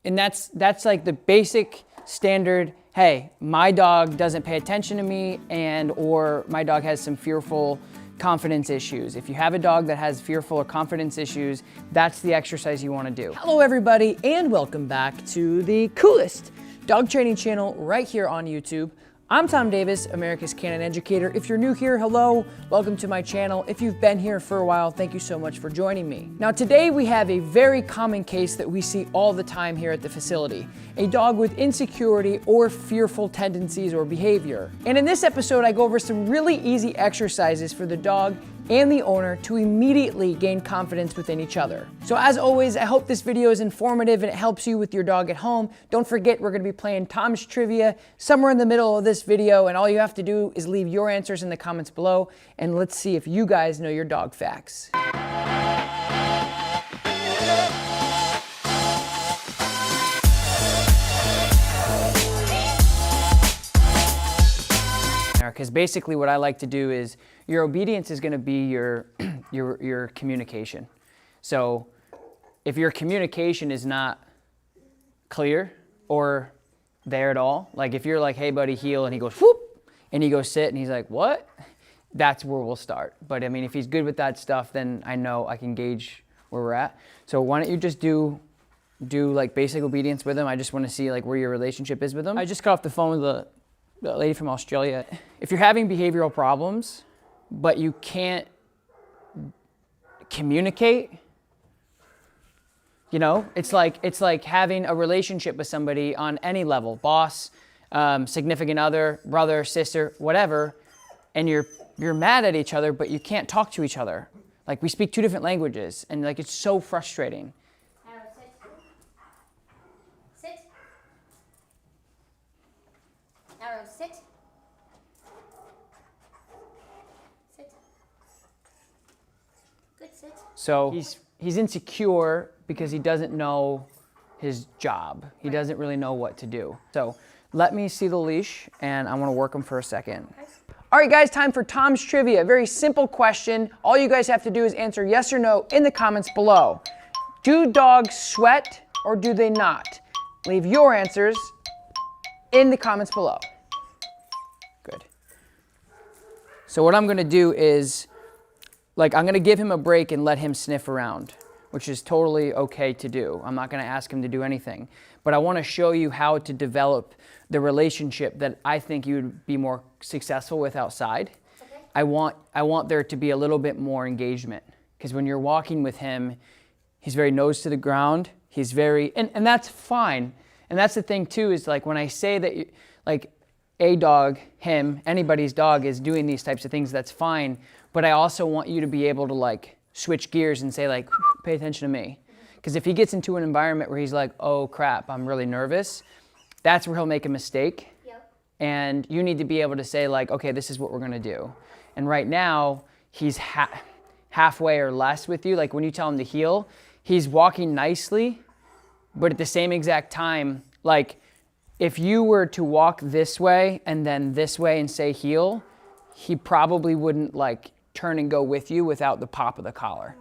And that's like the basic standard, hey, my dog doesn't pay attention to me, and or my dog has some fearful confidence issues. If you have a dog that has fearful or confidence issues, that's the exercise you want to do. Hello everybody, and welcome back to the coolest dog training channel right here on YouTube. I'm Tom Davis, America's Canine Educator. If you're new here, hello, welcome to my channel. If you've been here for a while, thank you so much for joining me. Now today we have a very common case that we see all the time here at the facility. A dog with insecurity or fearful tendencies or behavior. And in this episode, I go over some really easy exercises for the dog and the owner to immediately gain confidence within each other. So as always, I hope this video is informative and it helps you with your dog at home. Don't forget, we're gonna be playing Tom's Trivia somewhere in the middle of this video, and all you have to do is leave your answers in the comments below, and let's see if you guys know your dog facts. Because basically what I like to do is your obedience is going to be your communication. So if your communication is not clear or there at all, like if you're like, hey buddy, heel, and he goes whoop, and he goes sit, and he's like, what? That's where we'll start. But I mean, if he's good with that stuff, then I know I can gauge where we're at. So why don't you just do like basic obedience with him? I just want to see like where your relationship is with him. I just got off the phone with the lady from Australia. If you're having behavioral problems, but you can't communicate, you know, it's like having a relationship with somebody on any level, boss, significant other, brother, sister, whatever, and you're mad at each other, but you can't talk to each other. Like we speak two different languages, and like it's so frustrating. Sit. Sit. Good sit. So he's insecure because he doesn't know his job. He doesn't really know what to do. So let me see the leash, and I want to work him for a second. Okay. All right, guys, time for Tom's Trivia. A very simple question. All you guys have to do is answer yes or no in the comments below. Do dogs sweat or do they not? Leave your answers in the comments below. Good. So what I'm gonna do is, like, I'm gonna give him a break and let him sniff around, which is totally okay to do. I'm not gonna ask him to do anything, but I wanna show you how to develop the relationship that I think you would be more successful with outside. Okay. I want there to be a little bit more engagement, because when you're walking with him, he's very nose to the ground. He's very, and that's fine. And that's the thing too, is like when I say that, like, a dog, him, anybody's dog is doing these types of things, that's fine. But I also want you to be able to like switch gears and say like, pay attention to me. Because if he gets into an environment where he's like, oh crap, I'm really nervous, that's where he'll make a mistake. Yep. And you need to be able to say like, okay, this is what we're gonna do. And right now, he's halfway or less with you. Like when you tell him to heel, he's walking nicely, but at the same exact time, like, if you were to walk this way and then this way and say heel, he probably wouldn't like turn and go with you without the pop of the collar.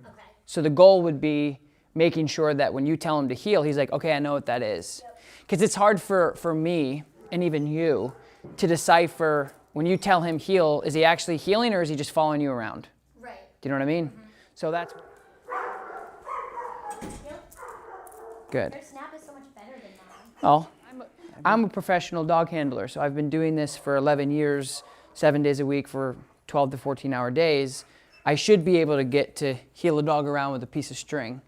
Okay. So the goal would be making sure that when you tell him to heel, he's like, okay, I know what that is. Because it's hard for me and even you to decipher when you tell him heel, is he actually heeling or is he just following you around? Right. Do you know what I mean? Mm-hmm. So that's... Yep. Good. Their snap is so much better than mine. Oh. I'm a professional dog handler, so I've been doing this for 11 years, 7 days a week for 12 to 14-hour days. I should be able to get to heel a dog around with a piece of string,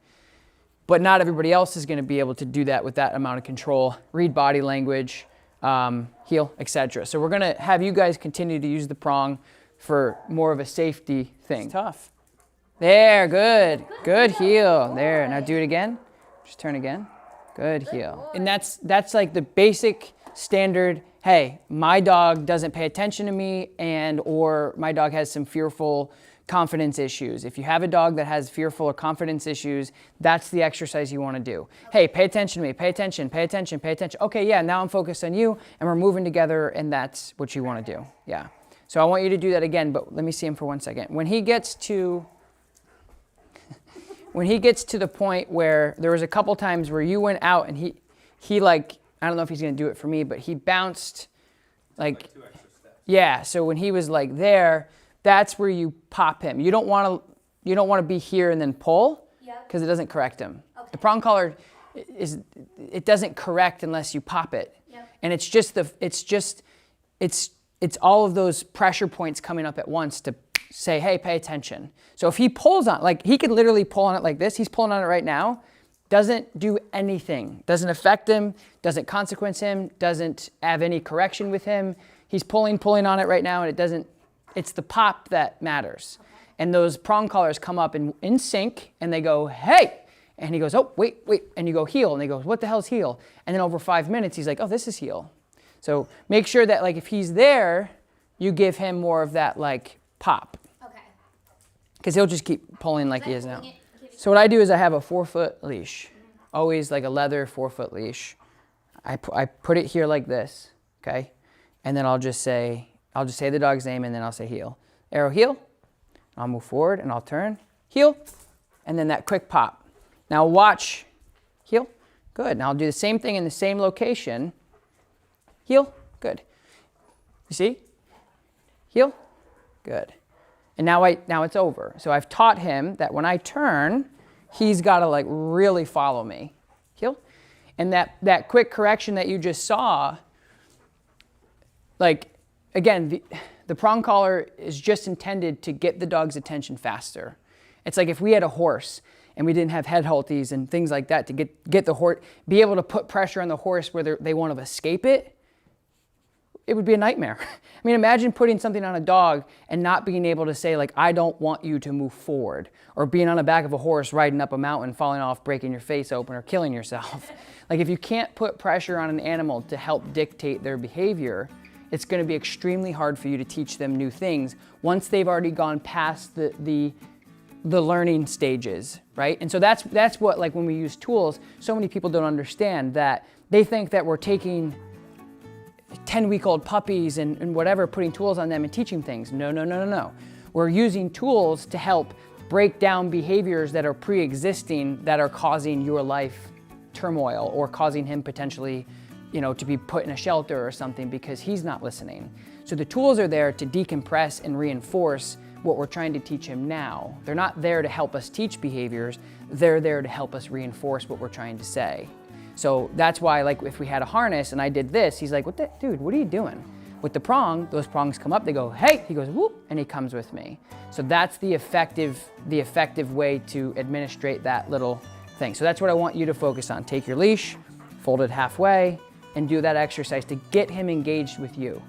but not everybody else is going to be able to do that with that amount of control, read body language, heel, etc. So we're going to have you guys continue to use the prong for more of a safety thing. It's tough. There, good. Good heel. There, now do it again. Just turn again. Good heel. And that's like the basic standard, hey, my dog doesn't pay attention to me, and or my dog has some fearful confidence issues. If you have a dog that has fearful or confidence issues, that's the exercise you want to do. Hey, pay attention to me, pay attention, pay attention, pay attention. Okay, yeah, now I'm focused on you and we're moving together, and that's what you want to do. Yeah. So I want you to do that again, but let me see him for 1 second. When he gets to when he gets to the point where there was a couple times where you went out and he like, I don't know if he's gonna do it for me, but he bounced like 2 extra steps. yeah, so when he was like there, that's where you pop him. You don't want to be here and then pull, Yep. because it doesn't correct him. Okay. The prong collar it doesn't correct unless you pop it. Yep. And it's all of those pressure points coming up at once to say, hey, pay attention. So if he pulls on, like he could literally pull on it like this, he's pulling on it right now, doesn't do anything, doesn't affect him, doesn't consequence him, doesn't have any correction with him. He's pulling on it right now, and it's the pop that matters. Okay. And those prong collars come up in sync, and they go, hey, and he goes, oh, wait, and you go heel, and he goes, what the hell's heel? And then over 5 minutes, he's like, oh, this is heel. So make sure that like if he's there, you give him more of that like pop, Okay. because he'll just keep pulling like he is now. Pulling it, give it- So what I do is I have a 4-foot leash, always like a leather 4-foot leash. I put it here like this, okay? And then I'll just say the dog's name, and then I'll say heel. Arrow heel, I'll move forward and I'll turn, heel, and then that quick pop. Now watch, heel, good. Now I'll do the same thing in the same location, heel, good. You see? Heel, good. And now it's over. So I've taught him that when I turn, he's got to like really follow me. Heel. And that quick correction that you just saw, like, again, the prong collar is just intended to get the dog's attention faster. It's like if we had a horse and we didn't have head halties and things like that to get the horse, be able to put pressure on the horse where they want to escape it, it would be a nightmare. I mean, imagine putting something on a dog and not being able to say like, I don't want you to move forward, or being on the back of a horse riding up a mountain, falling off, breaking your face open, or killing yourself. Like if you can't put pressure on an animal to help dictate their behavior, it's going to be extremely hard for you to teach them new things once they've already gone past the learning stages, right? And so that's what, like when we use tools, so many people don't understand that. They think that we're taking 10-week-old puppies and whatever, putting tools on them and teaching things. No. We're using tools to help break down behaviors that are pre-existing that are causing your life turmoil, or causing him potentially, to be put in a shelter or something because he's not listening. So the tools are there to decompress and reinforce what we're trying to teach him now. They're not there to help us teach behaviors. They're there to help us reinforce what we're trying to say. So that's why, like, if we had a harness and I did this, he's like, dude, what are you doing? With the prong, those prongs come up, they go, hey, he goes, whoop, and he comes with me. So that's the effective way to administrate that little thing. So that's what I want you to focus on. Take your leash, fold it halfway, and do that exercise to get him engaged with you.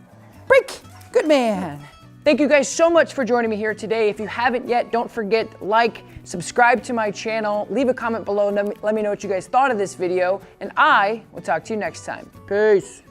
Break, good man. Thank you guys so much for joining me here today. If you haven't yet, don't forget, like, subscribe to my channel, leave a comment below, let me know what you guys thought of this video, and I will talk to you next time. Peace.